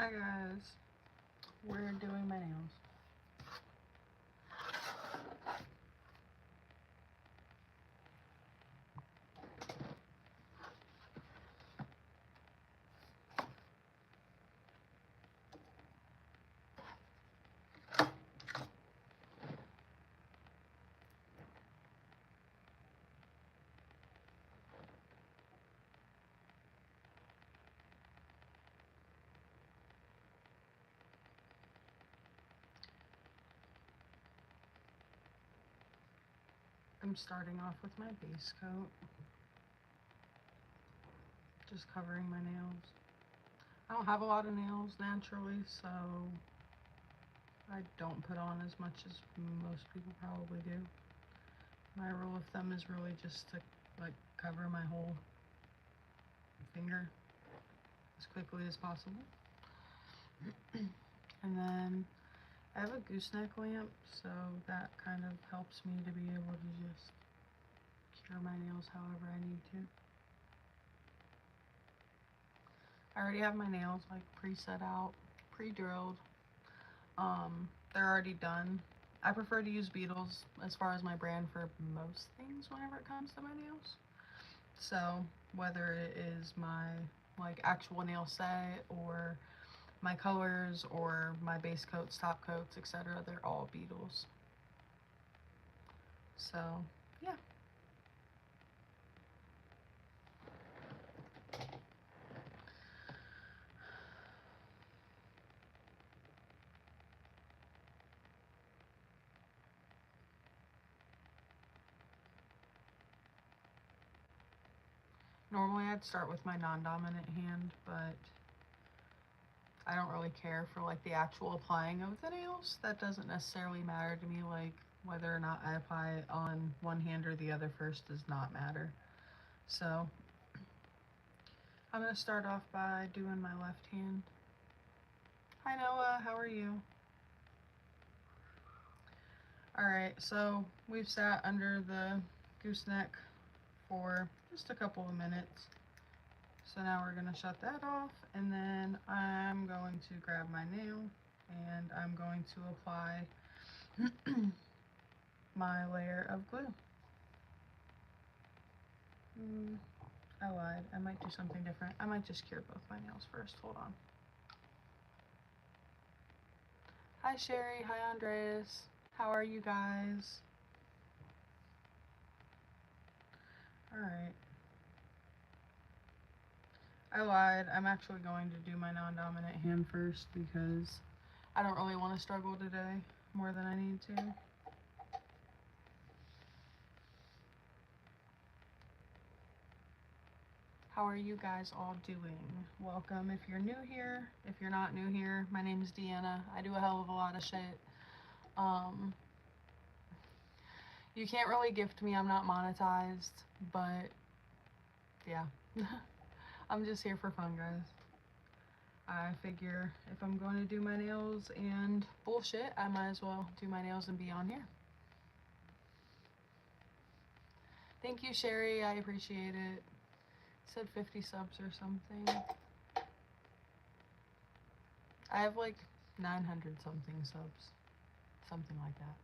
Hi guys, we're doing my nails. I'm starting off with my base coat, just covering my nails. I don't have a lot of nails naturally, so I don't put on as much as most people probably do. My rule of thumb is really just to like cover my whole finger as quickly as possible. And then I have a gooseneck lamp, so that kind of helps me to be able to just cure my nails however I need to. I already have my nails like pre-set out, pre-drilled. They're already done. I prefer to use Beetles as far as my brand for most things whenever it comes to my nails. So whether it is my like actual nail set or my colors or my base coats, top coats, etc., they're all Beetles. So yeah. Normally I'd start with my non-dominant hand, but I don't really care for like the actual applying of the nails. That doesn't necessarily matter to me, like whether or not I apply it on one hand or the other first does not matter. So I'm gonna start off by doing my left hand. Hi Noah, how are you? Alright, so we've sat under the gooseneck for just a couple of minutes. So now we're gonna shut that off, and then I'm going to grab my nail and I'm going to apply my layer of glue. I lied. I might do something different. I might just cure both my nails first. Hold on. Hi Sherry. Hi Andreas. How are you guys? Alright. I lied. I'm actually going to do my non-dominant hand first because I don't really want to struggle today more than I need to. How are you guys all doing? Welcome if you're new here. If you're not new here, my name is Deanna. I do a hell of a lot of shit. You can't really gift me, I'm not monetized, but yeah. I'm just here for fun, guys. I figure if I'm going to do my nails and bullshit, I might as well do my nails and be on here. Thank you, Sherry. I appreciate it. Said 50 subs or something. I have like 900 something subs. Something like that.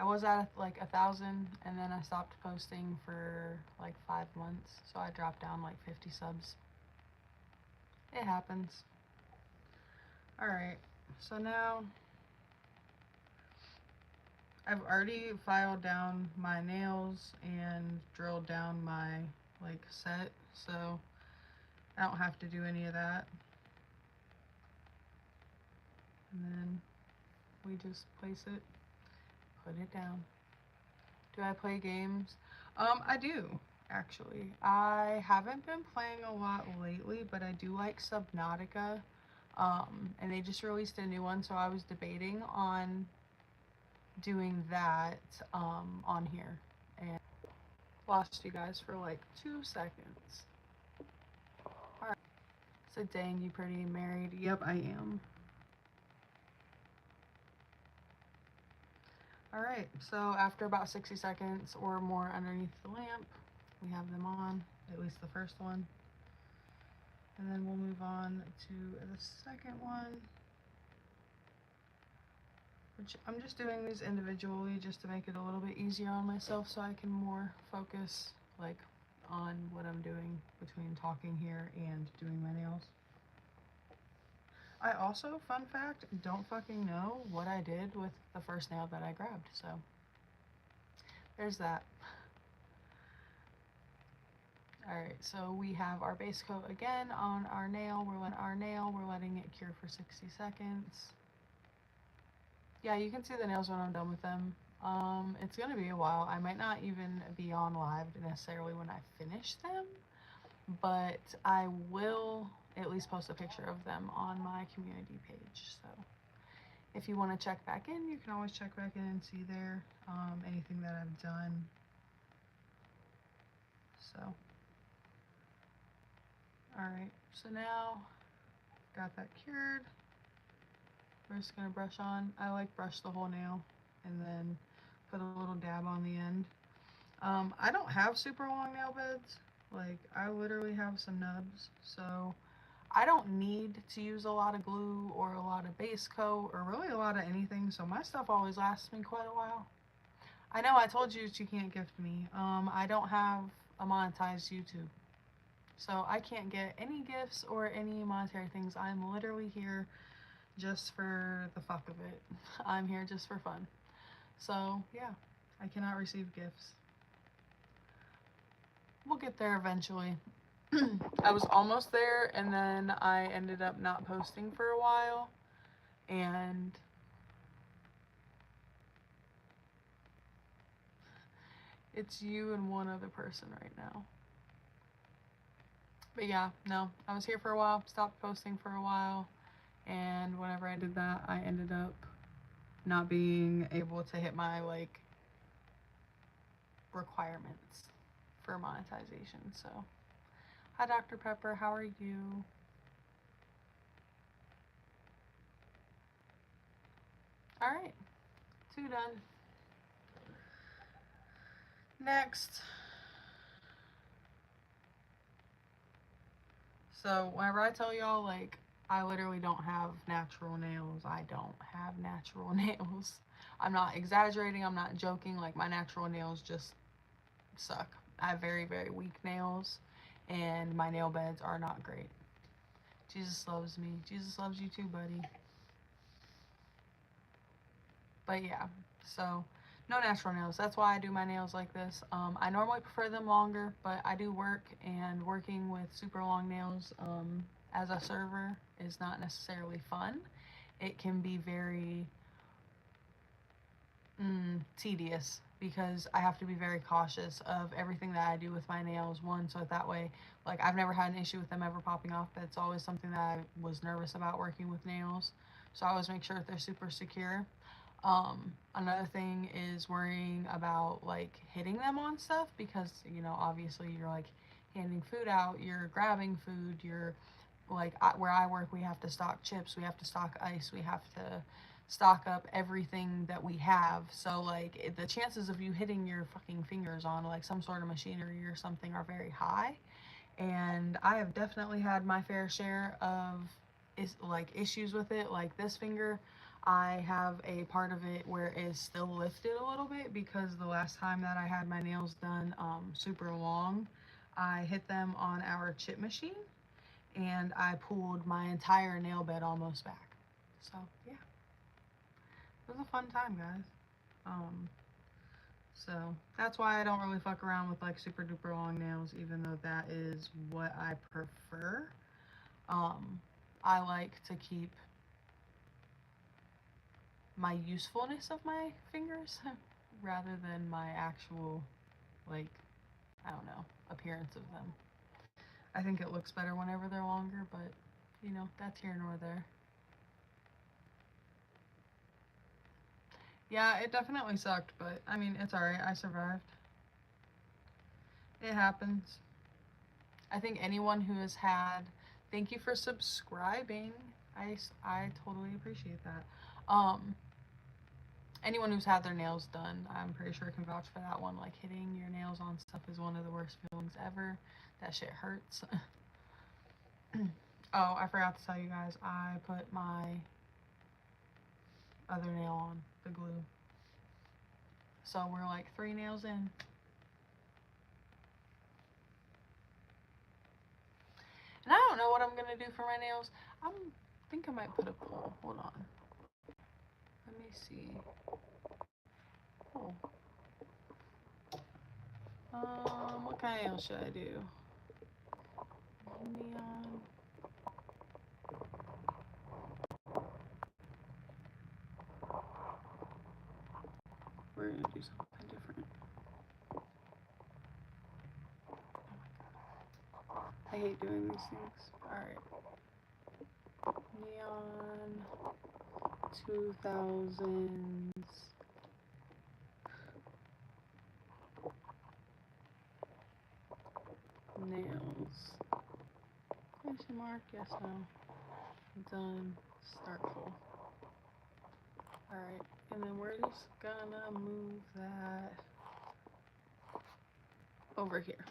I was at like 1,000 and then I stopped posting for like 5 months. So I dropped down like 50 subs. It happens. Alright, so now I've already filed down my nails and drilled down my like set, so I don't have to do any of that. And then we just place it, put it down. Do I play games? I do, actually. I haven't been playing a lot lately, but I do like Subnautica. And they just released a new one, so I was debating on doing that on here. And lost you guys for like 2 seconds. Alright. So dang, you pretty married. Yep, I am. Alright, so after about 60 seconds or more underneath the lamp, we have them on, at least the first one. And then we'll move on to the second one, which I'm just doing these individually just to make it a little bit easier on myself so I can more focus like on what I'm doing between talking here and doing my nails. I also, fun fact, don't fucking know what I did with the first nail that I grabbed, so there's that. Alright, so we have our base coat again on our nail. We're letting it cure for 60 seconds. Yeah, you can see the nails when I'm done with them. It's gonna be a while. I might not even be on live necessarily when I finish them, but I will at least post a picture of them on my community page. So if you want to check back in, you can always check back in and see there anything that I've done. So, alright, so now got that cured. We're just gonna brush on. I like brush the whole nail and then put a little dab on the end. I don't have super long nail beds. Like, I literally have some nubs, so I don't need to use a lot of glue or a lot of base coat or really a lot of anything, so my stuff always lasts me quite a while. I know I told you that you can't gift me. I don't have a monetized YouTube, so I can't get any gifts or any monetary things. I'm literally here just for the fuck of it. I'm here just for fun. So, yeah, I cannot receive gifts. We'll get there eventually. I was almost there, and then I ended up not posting for a while, and it's you and one other person right now. But yeah, no, I was here for a while, stopped posting for a while, and whenever I did that, I ended up not being able to hit my, like, requirements for monetization, so. Hi, Dr. Pepper, how are you? Alright, 2 done. Next. So whenever I tell y'all, like, I literally don't have natural nails, I don't have natural nails. I'm not exaggerating, I'm not joking, like, my natural nails just suck. I have very, very weak nails, and my nail beds are not great. Jesus loves me. Jesus loves you too, buddy. But yeah, so no natural nails. That's why I do my nails like this. I normally prefer them longer, but I do work, and working with super long nails as a server is not necessarily fun. It can be very tedious because I have to be very cautious of everything that I do with my nails. One, so that way, like, I've never had an issue with them ever popping off, but it's always something that I was nervous about working with nails. So I always make sure that they're super secure. Another thing is worrying about, like, hitting them on stuff because, you know, obviously you're, like, handing food out, you're grabbing food, you're, like, where I work, we have to stock chips, we have to stock ice, we have to stock up everything that we have. So, like, the chances of you hitting your fucking fingers on, like, some sort of machinery or something are very high. And I have definitely had my fair share of issues with it. Like, this finger, I have a part of it where it's still lifted a little bit because the last time that I had my nails done super long, I hit them on our chip machine and I pulled my entire nail bed almost back. So yeah, it was a fun time, guys. So that's why I don't really fuck around with, like, super duper long nails, even though that is what I prefer. I like to keep my usefulness of my fingers rather than my actual, like, I don't know, appearance of them. I think it looks better whenever they're longer, but, you know, that's here nor there. Yeah, it definitely sucked, but, I mean, it's alright. I survived. It happens. I think anyone who has had... Thank you for subscribing. I totally appreciate that. Anyone who's had their nails done, I'm pretty sure can vouch for that one. Like, hitting your nails on stuff is one of the worst feelings ever. That shit hurts. Oh, I forgot to tell you guys, I put my other nail on, the glue. So we're like 3 nails in. And I don't know what I'm gonna do for my nails. Think I might put a pole. Hold on. Let me see. Oh. What kind of nail should I do? Neon. We're gonna do something different. I hate doing these things. Alright. Neon 2000s. Nails. Question mark? Yes, no. Done. Start full. Alright. And then we're just gonna move that over here.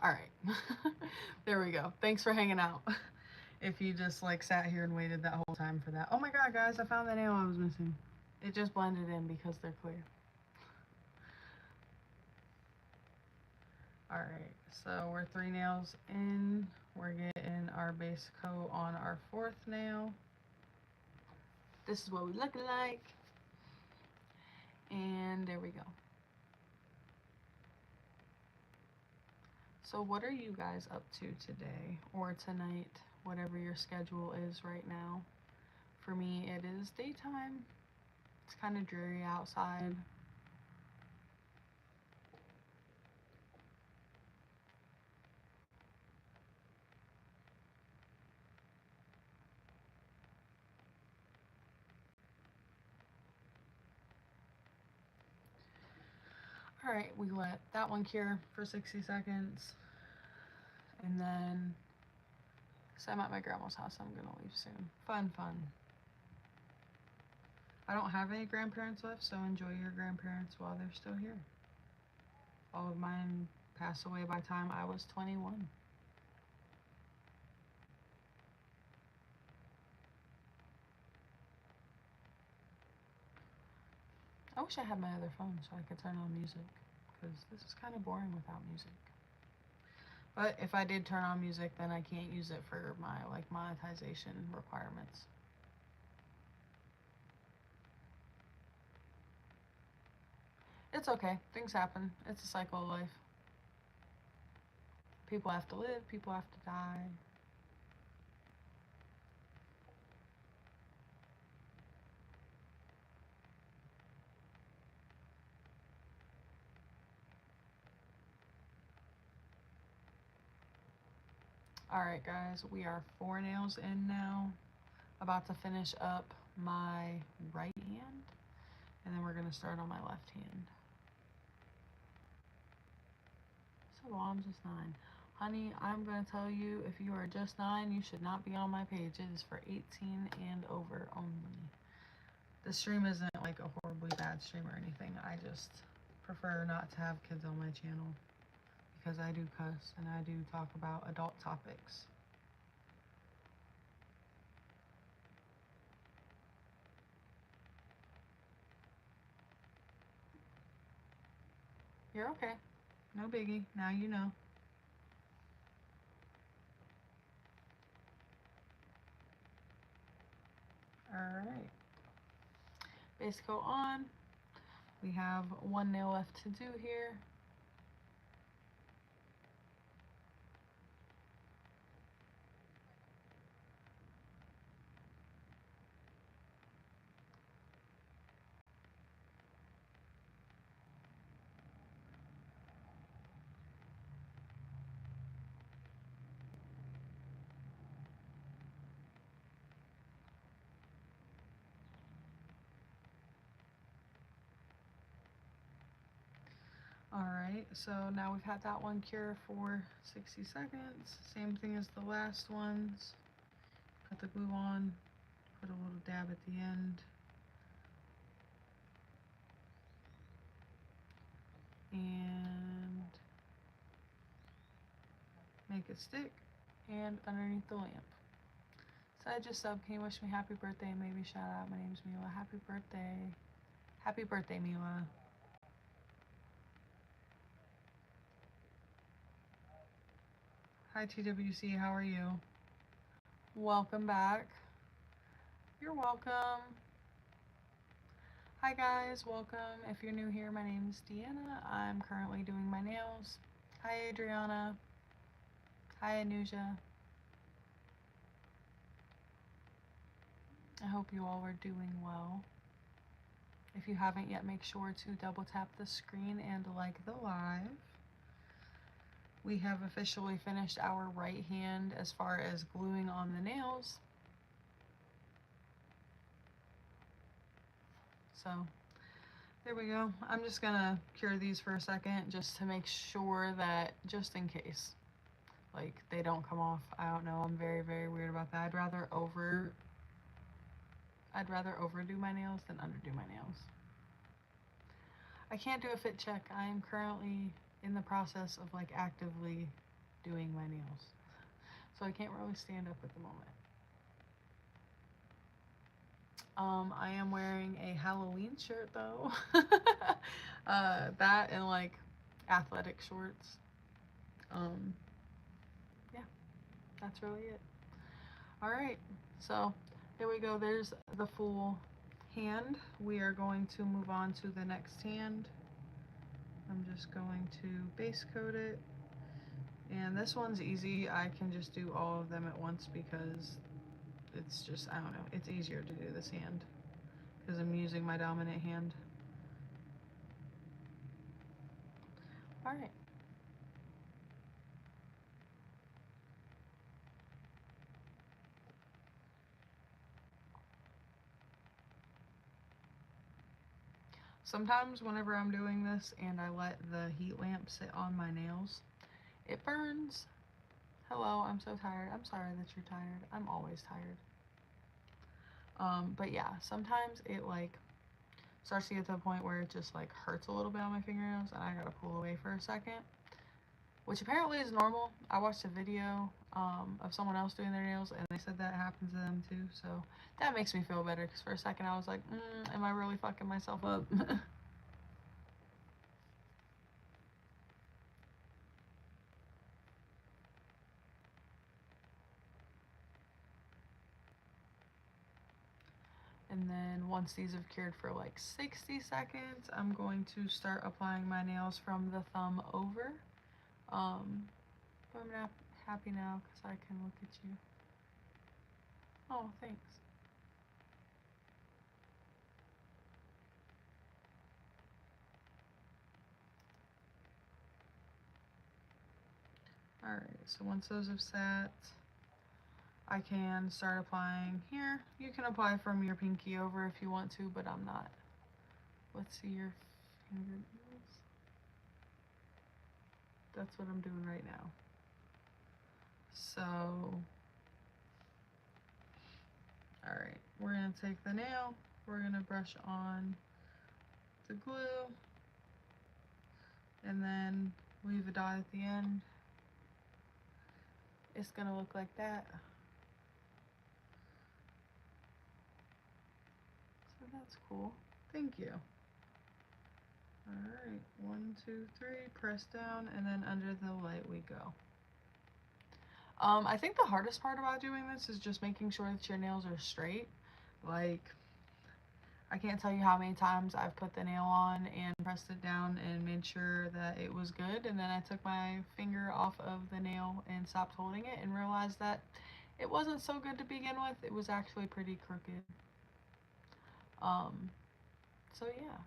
Alright. There we go. Thanks for hanging out. If you just like sat here and waited that whole time for that. Oh my god, guys, I found the nail I was missing. It just blended in because they're clear. Alright, so we're 3 nails in. We're getting our base coat on our 4th nail. This is what we look like. And there we go. So what are you guys up to today or tonight? Whatever your schedule is right now. For me, it is daytime. It's kind of dreary outside. Alright, we let that one cure for 60 seconds. And then, so I'm at my grandma's house, I'm gonna leave soon. Fun. I don't have any grandparents left, so enjoy your grandparents while they're still here. All of mine passed away by the time I was 21. I wish I had my other phone so I could turn on music, because this is kind of boring without music. But if I did turn on music, then I can't use it for my like monetization requirements. It's okay. Things happen. It's a cycle of life. People have to live, people have to die. Alright guys, we are 4 nails in now. About to finish up my right hand. And then we're going to start on my left hand. So I'm just 9. Honey, I'm going to tell you, if you are just 9, you should not be on my page. It is for 18 and over only. The stream isn't like a horribly bad stream or anything. I just prefer not to have kids on my channel because I do cuss and I do talk about adult topics. You're okay. No biggie. Now you know. Alright. Base coat on. We have 1 nail left to do here. Alright, so now we've had that one cure for 60 seconds. Same thing as the last ones. Put the glue on, put a little dab at the end. And make it stick. and underneath the lamp. So I just sub, can you wish me happy birthday? Maybe shout out, my name's Mila. Happy birthday. Happy birthday, Mila. Hi TWC, how are you? Welcome back. You're welcome. Hi guys, welcome. If you're new here, my name is Deanna. I'm currently doing my nails. Hi Adriana. Hi Anuja. I hope you all are doing well. If you haven't yet, make sure to double tap the screen and like the live. We have officially finished our right hand as far as gluing on the nails. So there we go. I'm just gonna cure these for a second just to make sure that, just in case, like they don't come off. I don't know, I'm very, very weird about that. I'd rather overdo my nails than underdo my nails. I can't do a fit check. I am currently in the process of like actively doing my nails. So I can't really stand up at the moment. I am wearing a Halloween shirt though. That and like athletic shorts. Yeah, that's really it. All right, so there we go. There's the full hand. We are going to move on to the next hand. I'm just going to base coat it. And this one's easy. I can just do all of them at once because it's just, I don't know, it's easier to do this hand because I'm using my dominant hand. All right. Sometimes whenever I'm doing this and I let the heat lamp sit on my nails, it burns. Hello, I'm so tired. I'm sorry that you're tired. I'm always tired. But yeah, sometimes it like starts to get to a point where it just like hurts a little bit on my fingernails and I gotta pull away for a second, which apparently is normal. I watched a video of someone else doing their nails and they said that happens to them too, so that makes me feel better because for a second I was like, am I really fucking myself up? And then once these have cured for like 60 seconds, I'm going to start applying my nails from the thumb over. But I'm not happy now because I can look at you. Oh, thanks. Alright, so once those have sat, I can start applying here. You can apply from your pinky over if you want to, but I'm not. Let's see your fingernails. That's what I'm doing right now. So, alright, we're going to take the nail, we're going to brush on the glue, and then leave a dot at the end. It's going to look like that. So that's cool. Thank you. Alright, 1, 2, 3, press down, and then under the light we go. I think the hardest part about doing this is just making sure that your nails are straight. Like, I can't tell you how many times I've put the nail on and pressed it down and made sure that it was good, and then I took my finger off of the nail and stopped holding it and realized that it wasn't so good to begin with. It was actually pretty crooked. So yeah.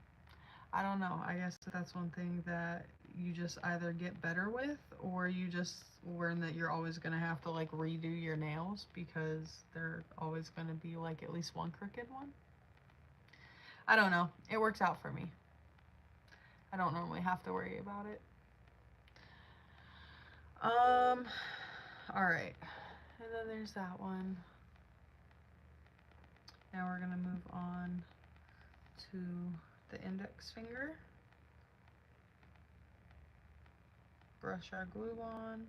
I don't know. I guess that's one thing that you just either get better with or you just learn that you're always going to have to like redo your nails because they're always going to be like at least one crooked one. I don't know. It works out for me. I don't normally have to worry about it. All right. And then there's that one. Now we're going to move on to the index finger. Brush our glue on.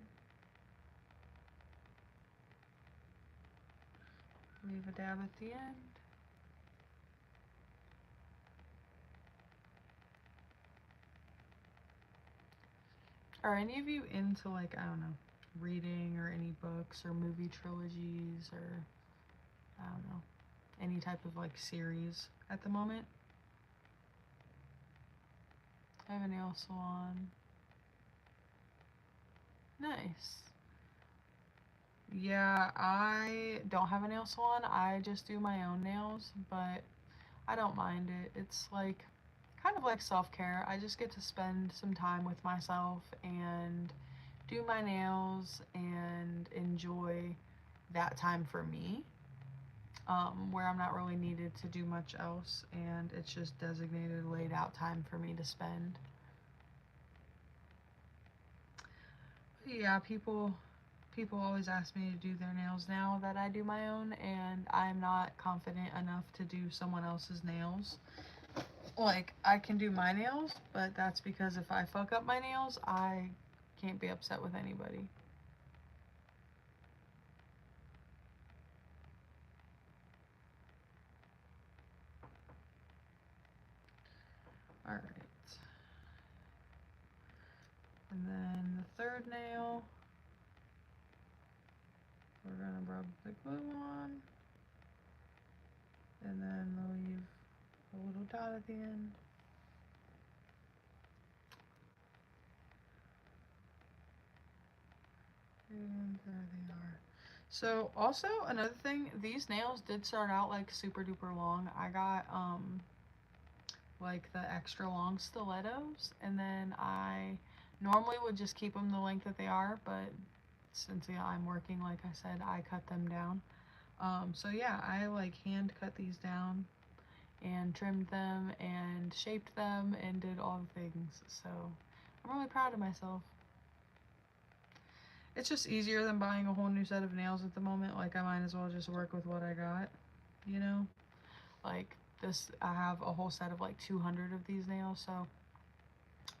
Leave a dab at the end. Are any of you into, like, I don't know, reading or any books or movie trilogies or, I don't know, any type of, like, series at the moment? I have a nail salon. Nice. Yeah, I don't have a nail salon. I just do my own nails, but I don't mind it. It's like kind of like self-care. I just get to spend some time with myself and do my nails and enjoy that time for me, where I'm not really needed to do much else, and it's just designated, laid out time for me to spend. But yeah, people always ask me to do their nails now that I do my own, and I'm not confident enough to do someone else's nails. Like, I can do my nails, but that's because if I fuck up my nails, I can't be upset with anybody. Alright. And then the third nail, we're gonna rub the glue on, and then leave a little dot at the end. And there they are. So also another thing, these nails did start out like super duper long. I got like the extra long stilettos, and then I normally would just keep them the length that they are, but since I'm working, like I said, I cut them down. So yeah, I like hand cut these down and trimmed them and shaped them and did all the things. So I'm really proud of myself. It's just easier than buying a whole new set of nails at the moment. Like, I might as well just work with what I got, you know? Like, this, I have a whole set of like 200 of these nails, so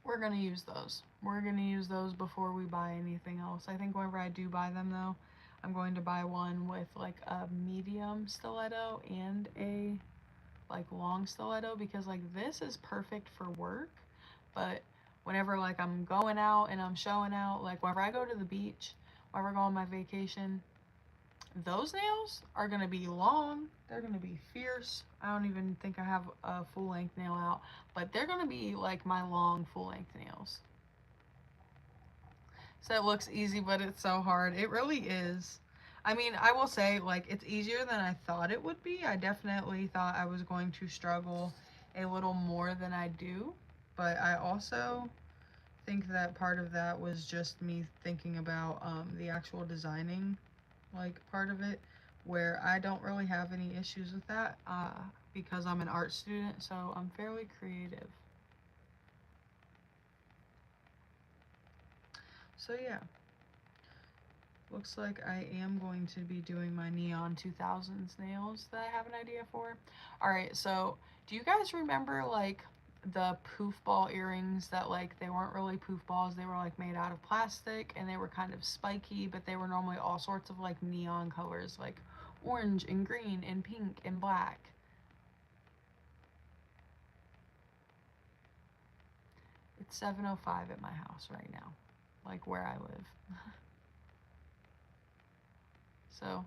we're gonna use those. We're gonna use those before we buy anything else. I think whenever I do buy them though, I'm going to buy one with like a medium stiletto and a like long stiletto, because like this is perfect for work, but whenever like I'm going out and I'm showing out, like whenever I go to the beach, whenever I go on my vacation, those nails are gonna be long, they're gonna be fierce. I don't even think I have a full length nail out, but they're gonna be like my long full length nails. So it looks easy, but it's so hard. It really is. I mean, I will say, like, it's easier than I thought it would be. I definitely thought I was going to struggle a little more than I do, but I also think that part of that was just me thinking about the actual designing, like, part of it, where I don't really have any issues with that because I'm an art student, so I'm fairly creative. So yeah. Looks like I am going to be doing my Neon 2000s nails that I have an idea for. Alright, so do you guys remember like the poof ball earrings that like they weren't really poof balls, they were like made out of plastic and they were kind of spiky, but they were normally all sorts of like neon colors, like orange and green and pink and black. It's 7:05 at my house right now, like where I live. So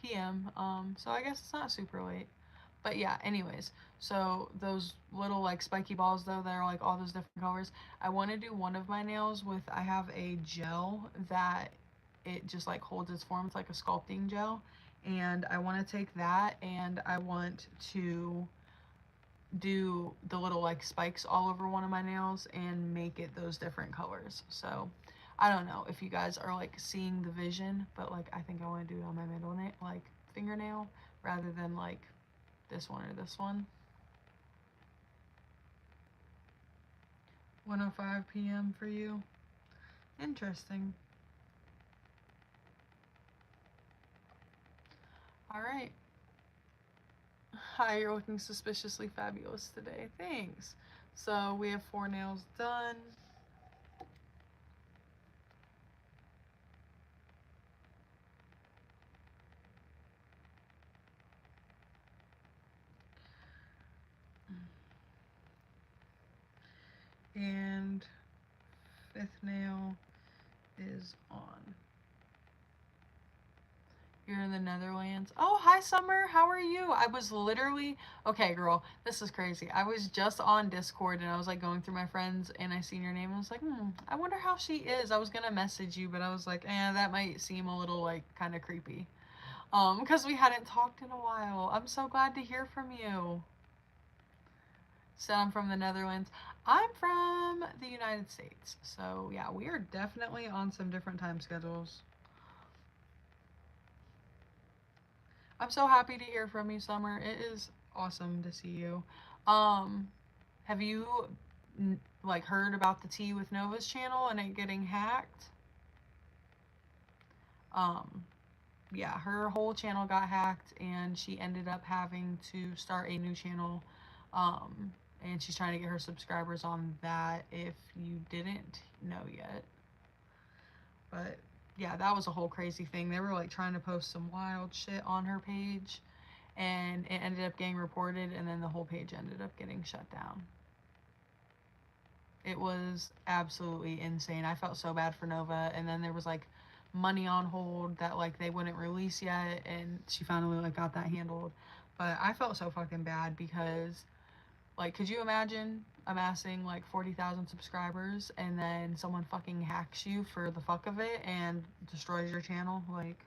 PM. So I guess it's not super late. But yeah, anyways, so those little like spiky balls though, that are like all those different colors. I want to do one of my nails with, I have a gel that it just like holds its form. It's like a sculpting gel. And I want to take that and I want to do the little like spikes all over one of my nails and make it those different colors. So I don't know if you guys are like seeing the vision, but like I think I want to do it on my middle nail, like fingernail, rather than like this one or this one. 1:05 p.m. for you. Interesting. All right. Hi, you're looking suspiciously fabulous today. Thanks. So we have 4 nails done. And 5th nail is on. You're in the Netherlands. Oh, hi, Summer. How are you? I was literally... Okay, girl, this is crazy. I was just on Discord, and I was, like, going through my friends, and I seen your name, and I was like, I wonder how she is. I was gonna message you, but I was like, that might seem a little, like, kind of creepy. Because we hadn't talked in a while. I'm so glad to hear from you. So I'm from the Netherlands. I'm from the United States. So, yeah, we are definitely on some different time schedules. I'm so happy to hear from you, Summer. It is awesome to see you. Have you like heard about the tea with Nova's channel and it getting hacked? Yeah, her whole channel got hacked and she ended up having to start a new channel. And she's trying to get her subscribers on that if you didn't know yet. But yeah, that was a whole crazy thing. They were like trying to post some wild shit on her page and it ended up getting reported and then the whole page ended up getting shut down. It was absolutely insane. I felt so bad for Nova, and then there was like money on hold that like they wouldn't release yet, and she finally like got that handled. But I felt so fucking bad because like, could you imagine amassing like 40,000 subscribers and then someone fucking hacks you for the fuck of it and destroys your channel? Like,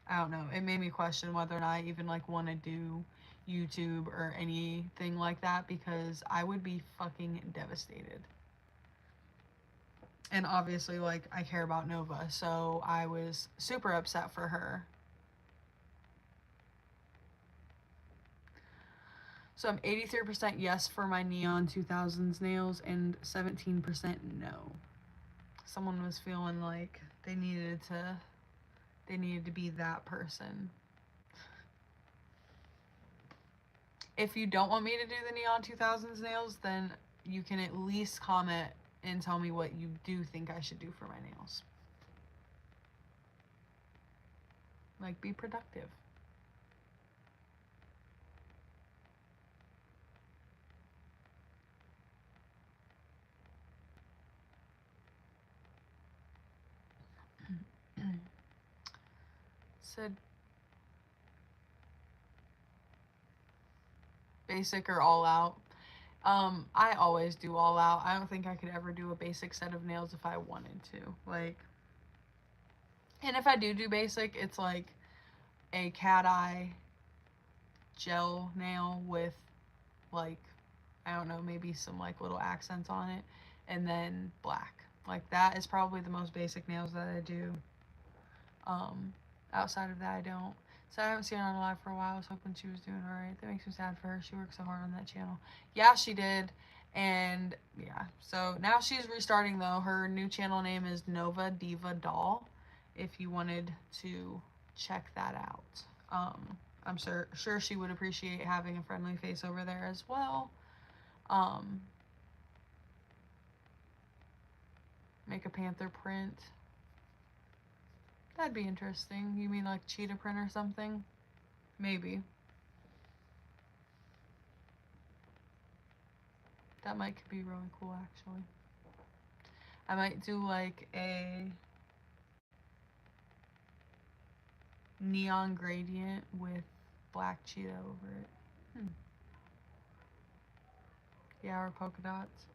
I don't know. It made me question whether or not I even like want to do YouTube or anything like that because I would be fucking devastated. And obviously, like, I care about Nova, so I was super upset for her. So I'm 83% yes for my Neon 2000s nails and 17% no. Someone was feeling like they needed to be that person. If you don't want me to do the Neon 2000s nails, then you can at least comment and tell me what you do think I should do for my nails. Like, be productive. Said basic or all out. I always do all out. I don't think I could ever do a basic set of nails if I wanted to. Like, and if I do basic, it's like a cat eye gel nail with like, I don't know, maybe some like little accents on it, and then black. Like that is probably the most basic nails that I do. Um, Outside of that, I don't. So I haven't seen her on live for a while. I was hoping she was doing alright. That makes me sad for her. She worked so hard on that channel. Yeah, she did. And yeah, so now she's restarting though. Her new channel name is Nova Diva Doll. If you wanted to check that out, I'm sure she would appreciate having a friendly face over there as well. Make a panther print. That'd be interesting. You mean like cheetah print or something? Maybe. That might could be really cool actually. I might do like a neon gradient with black cheetah over it. Yeah, or polka dots.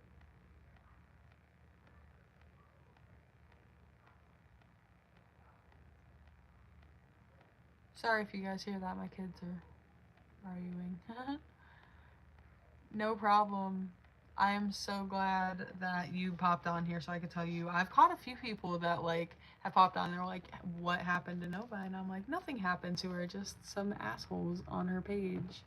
Sorry if you guys hear that. My kids are arguing. No problem. I am so glad that you popped on here so I could tell you. I've caught a few people that like have popped on. They're like, "What happened to Nova?" And I'm like, "Nothing happened to her. Just some assholes on her page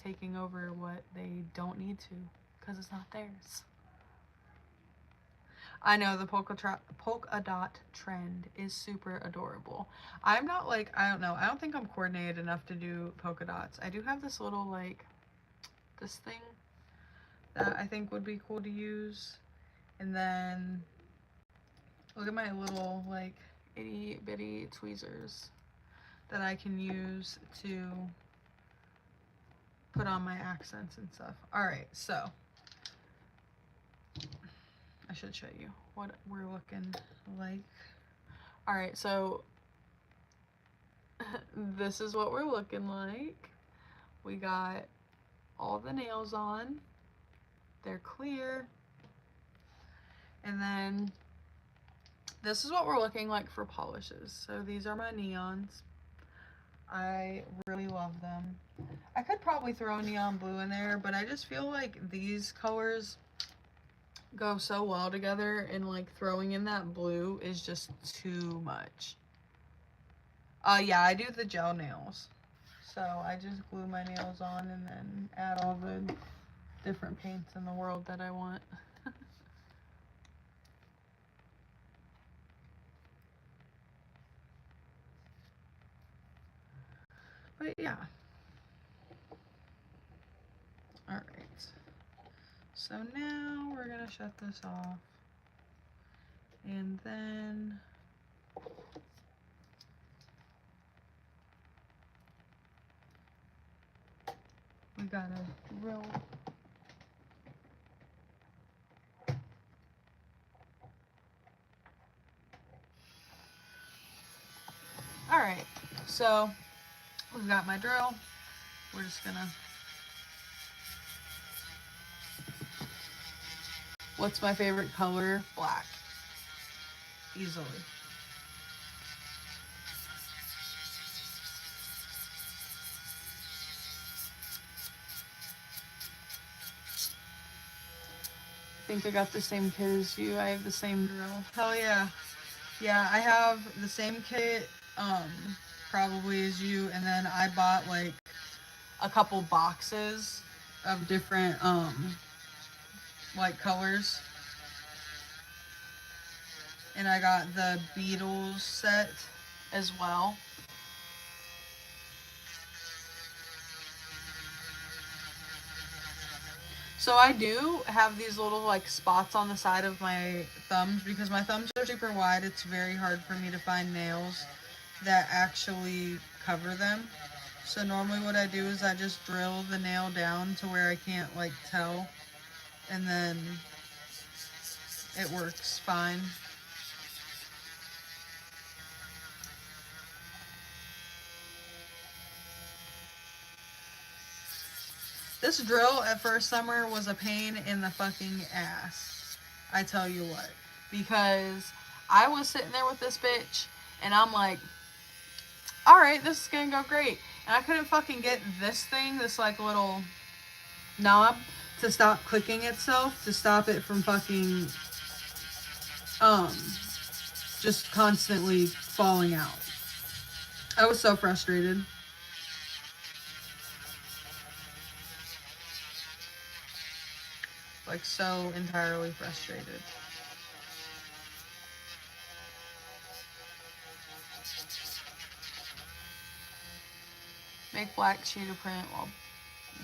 taking over what they don't need to because it's not theirs." I know the polka dot trend is super adorable. I'm not like, I don't know. I don't think I'm coordinated enough to do polka dots. I do have this little like this thing that I think would be cool to use. And then look at my little like itty bitty tweezers that I can use to put on my accents and stuff. All right, so I should show you what we're looking like. Alright, so this is what we're looking like. We got all the nails on. They're clear. And then this is what we're looking like for polishes. So these are my neons. I really love them. I could probably throw neon blue in there, but I just feel like these colors go so well together, and like throwing in that blue is just too much. Yeah, I do the gel nails. So I just glue my nails on and then add all the different paints in the world that I want. But yeah. Alright. So now we're gonna shut this off. And then we gotta drill. Alright, so we've got my drill. We're just gonna... What's my favorite color? Black. Easily. I think I got the same kit as you. I have the same drill. Hell yeah. Yeah, I have the same kit, probably as you, and then I bought like a couple boxes of different, like colors. And I got the Beatles set as well. So I do have these little like spots on the side of my thumbs because my thumbs are super wide. It's very hard for me to find nails that actually cover them. So normally what I do is I just drill the nail down to where I can't like tell, and then it works fine. This drill at first summer was a pain in the fucking ass. I tell you what. Because I was sitting there with this bitch and I'm like, alright, this is gonna go great. And I couldn't fucking get this thing, this like little knob, to stop clicking itself, to stop it from fucking, just constantly falling out. I was so frustrated. Like, so entirely frustrated. Make black cheetah print while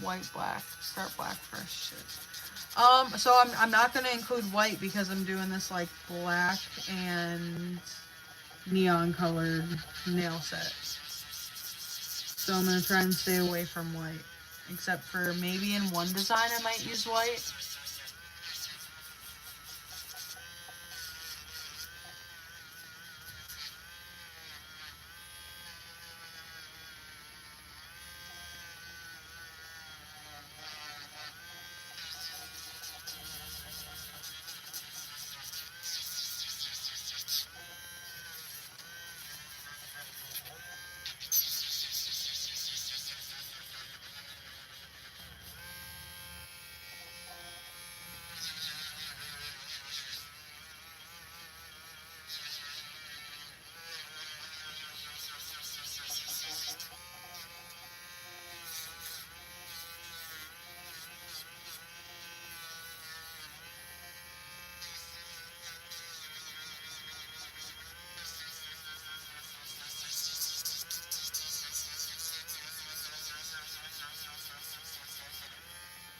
white black. Start black first. Shit. So I'm not gonna include white because I'm doing this like black and neon colored nail set. So I'm gonna try and stay away from white. Except for maybe in one design I might use white.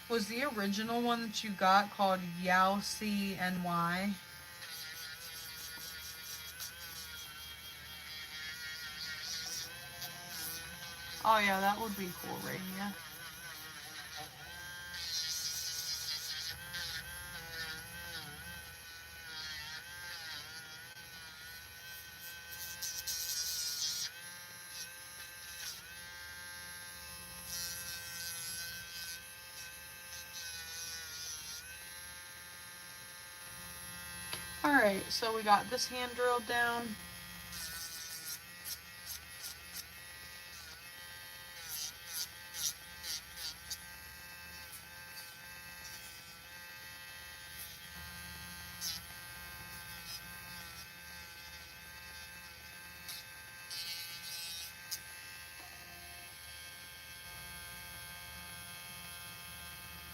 Was the original one that you got called Yao CNY? Oh yeah, that would be cool, Radia. Alright, so we got this hand drilled down.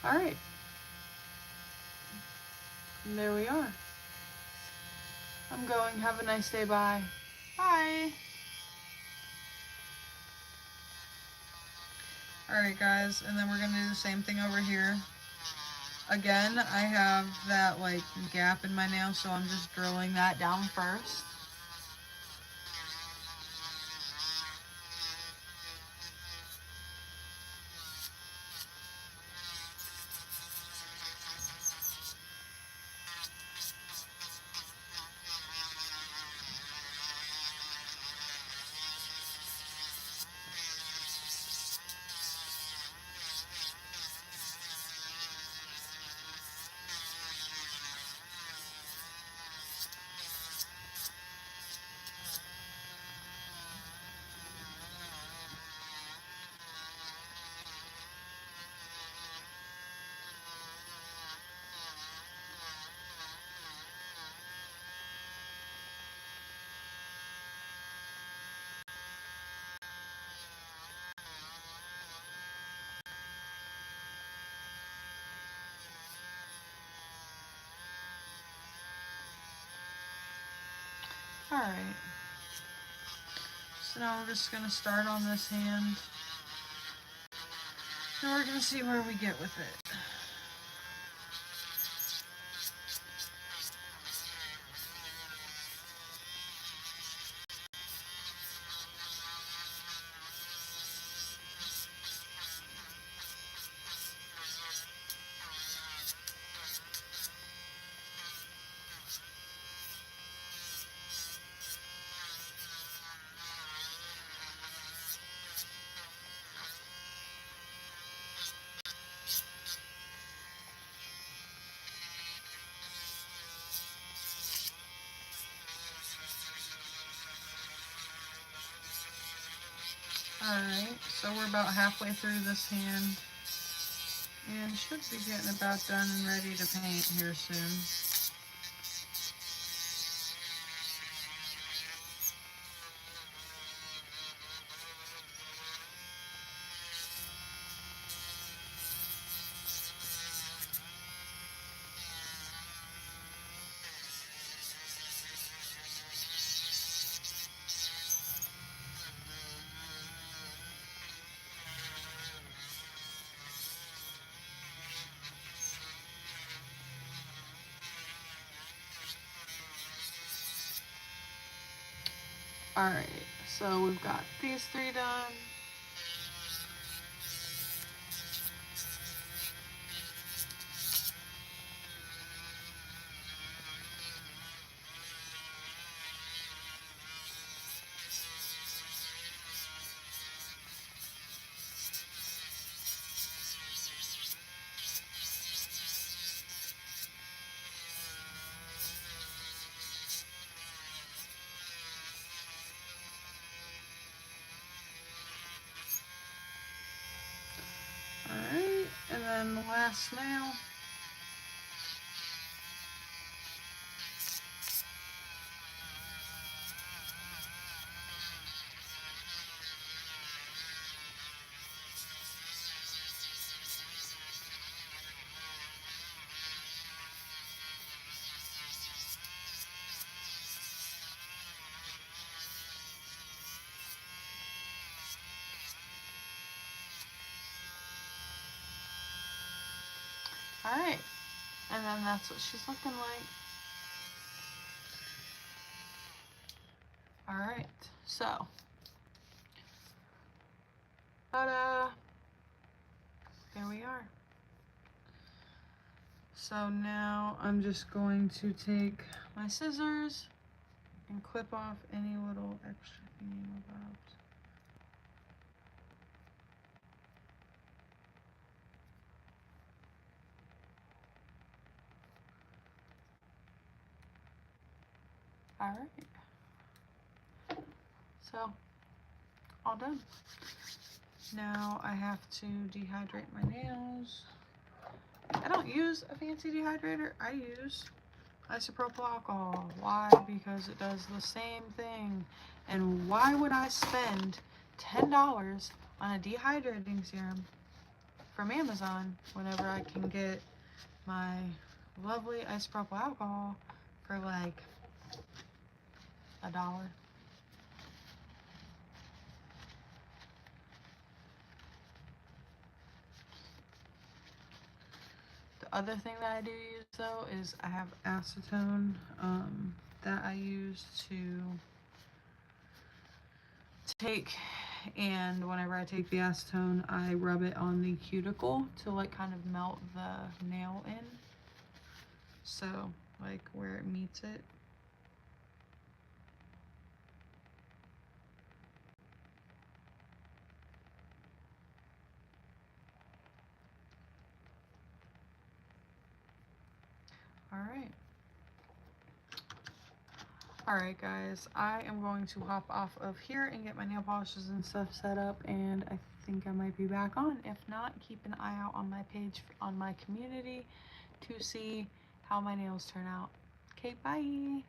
Alright. And there we are. I'm going. Have a nice day. Bye. Bye. Alright guys, and then we're going to do the same thing over here. Again, I have that like gap in my nail, so I'm just drilling that down first. Alright. So now we're just going to start on this hand. And we're going to see where we get with it. Alright, so we're about halfway through this hand. And should be getting about done and ready to paint here soon. Alright, so we've got these three done. Alright, and then the last nail. Alright, and then that's what she's looking like. Alright, so, ta-da! There we are. So now I'm just going to take my scissors and clip off any little extra thingy about. Alright. So, all done. Now I have to dehydrate my nails. I don't use a fancy dehydrator. I use isopropyl alcohol. Why? Because it does the same thing. And why would I spend $10 on a dehydrating serum from Amazon whenever I can get my lovely isopropyl alcohol for like $1? The other thing that I do use though is I have acetone that I use to take, and whenever I take the acetone I rub it on the cuticle to like kind of melt the nail in, so like where it meets it. Alright guys, I am going to hop off of here and get my nail polishes and stuff set up, and I think I might be back on. If not, keep an eye out on my page, on my community, to see how my nails turn out. Okay, bye!